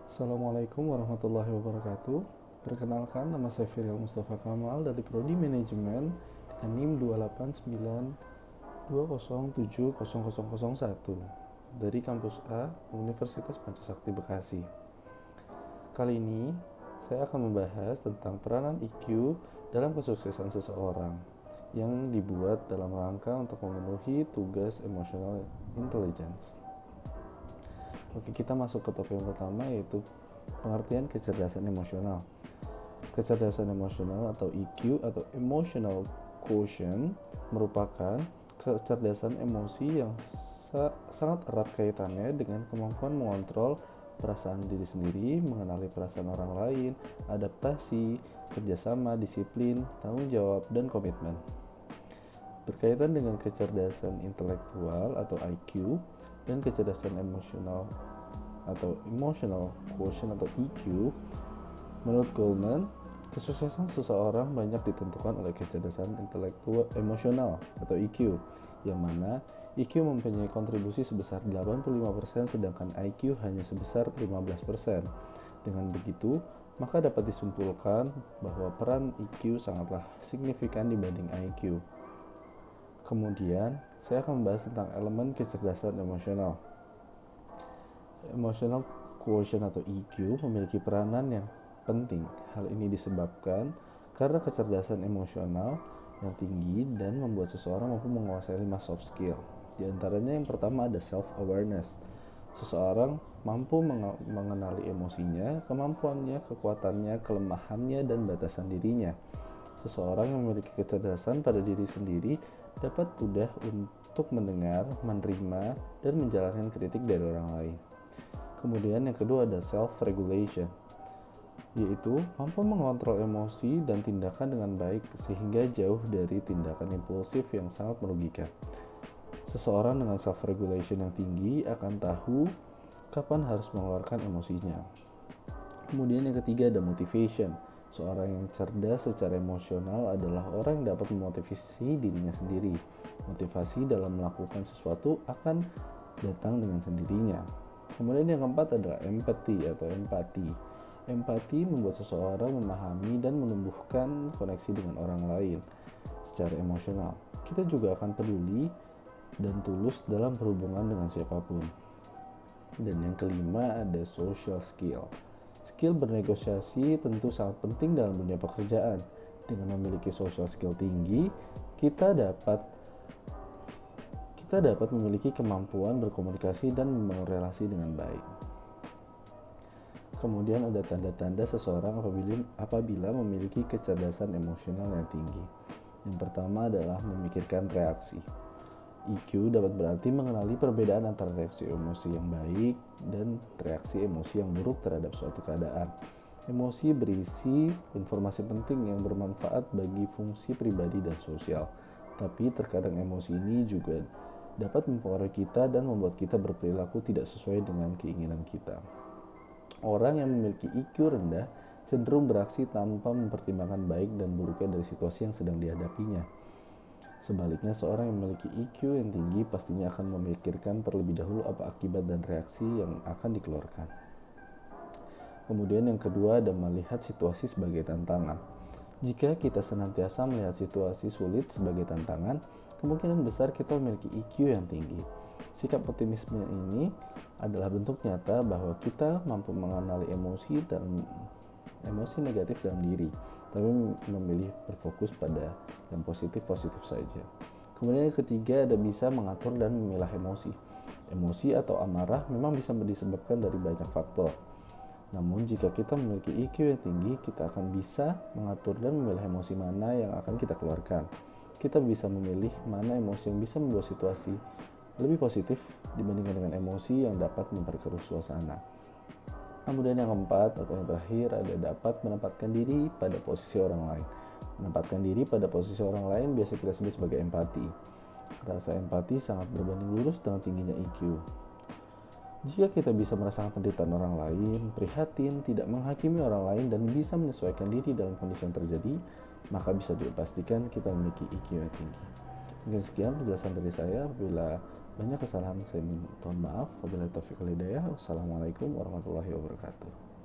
Assalamualaikum warahmatullahi wabarakatuh. Perkenalkan, nama saya Firil Mustafa Kamal dari Prodi Manajemen dengan NIM 28920700001 dari Kampus A, Universitas Pancasakti Bekasi. Kali ini, saya akan membahas tentang peranan EQ dalam kesuksesan seseorang yang dibuat dalam rangka untuk memenuhi tugas emotional intelligence. Oke, kita masuk ke topik yang pertama, yaitu pengertian kecerdasan emosional. Kecerdasan emosional atau EQ atau Emotional Quotient merupakan kecerdasan emosi yang sangat erat kaitannya dengan kemampuan mengontrol perasaan diri sendiri, mengenali perasaan orang lain, adaptasi, kerjasama, disiplin, tanggung jawab, dan komitmen. Berkaitan dengan kecerdasan intelektual atau IQ dan kecerdasan emosional atau Emotional Quotient atau EQ, menurut Goleman, kesuksesan seseorang banyak ditentukan oleh kecerdasan intelektual emosional atau EQ, yang mana EQ mempunyai kontribusi sebesar 85% sedangkan IQ hanya sebesar 15%. Dengan begitu, maka dapat disimpulkan bahwa peran EQ sangatlah signifikan dibanding IQ. Kemudian, saya akan membahas tentang elemen kecerdasan emosional. Emotional Quotient atau EQ memiliki peranan yang penting. Hal ini disebabkan karena kecerdasan emosional yang tinggi dan membuat seseorang mampu menguasai 5 soft skill. Di antaranya yang pertama ada self-awareness. Seseorang mampu mengenali emosinya, kemampuannya, kekuatannya, kelemahannya, dan batasan dirinya. Seseorang yang memiliki kecerdasan pada diri sendiri dapat mudah untuk mendengar, menerima, dan menjalankan kritik dari orang lain. Kemudian yang kedua ada self-regulation, yaitu mampu mengontrol emosi dan tindakan dengan baik sehingga jauh dari tindakan impulsif yang sangat merugikan. Seseorang dengan self-regulation yang tinggi akan tahu kapan harus mengeluarkan emosinya. Kemudian yang ketiga ada motivation. Seorang yang cerdas secara emosional adalah orang yang dapat memotivasi dirinya sendiri. Motivasi dalam melakukan sesuatu akan datang dengan sendirinya. Kemudian yang keempat adalah empathy atau empati. Empati membuat seseorang memahami dan menumbuhkan koneksi dengan orang lain secara emosional. Kita juga akan peduli dan tulus dalam berhubungan dengan siapapun. Dan yang kelima ada social skill. Skill bernegosiasi tentu sangat penting dalam dunia pekerjaan. Dengan memiliki social skill tinggi, kita dapat memiliki kemampuan berkomunikasi dan membangun relasi dengan baik. Kemudian ada tanda-tanda seseorang apabila memiliki kecerdasan emosional yang tinggi. Yang pertama adalah memikirkan reaksi. EQ dapat berarti mengenali perbedaan antara reaksi emosi yang baik dan reaksi emosi yang buruk terhadap suatu keadaan. Emosi berisi informasi penting yang bermanfaat bagi fungsi pribadi dan sosial. Tapi terkadang emosi ini juga dapat mempengaruhi kita dan membuat kita berperilaku tidak sesuai dengan keinginan kita. Orang yang memiliki EQ rendah cenderung beraksi tanpa mempertimbangkan baik dan buruknya dari situasi yang sedang dihadapinya. Sebaliknya, seorang yang memiliki EQ yang tinggi pastinya akan memikirkan terlebih dahulu apa akibat dan reaksi yang akan dikeluarkan. Kemudian yang kedua ada melihat situasi sebagai tantangan. Jika kita senantiasa melihat situasi sulit sebagai tantangan, kemungkinan besar kita memiliki EQ yang tinggi. Sikap optimisme ini adalah bentuk nyata bahwa kita mampu mengenali emosi negatif dalam diri, tapi memilih berfokus pada yang positif-positif saja. Kemudian yang ketiga ada bisa mengatur dan memilah emosi. Emosi atau amarah memang bisa disebabkan dari banyak faktor. Namun jika kita memiliki EQ yang tinggi, kita akan bisa mengatur dan memilah emosi mana yang akan kita keluarkan. Kita bisa memilih mana emosi yang bisa membuat situasi lebih positif dibandingkan dengan emosi yang dapat memperkeruh suasana. Kemudian yang keempat atau yang terakhir ada dapat menempatkan diri pada posisi orang lain. Menempatkan diri pada posisi orang lain biasa kita sebut sebagai empati. Rasa empati sangat berbanding lurus dengan tingginya EQ. Jika kita bisa merasakan penderitaan orang lain, prihatin, tidak menghakimi orang lain, dan bisa menyesuaikan diri dalam kondisi yang terjadi, maka bisa dipastikan kita memiliki EQ yang tinggi. Mungkin sekian penjelasan dari saya. Apabila Banyak kesalahan saya minta maaf. Wabillahi taufiq wal hidayah. Wassalamualaikum warahmatullahi wabarakatuh.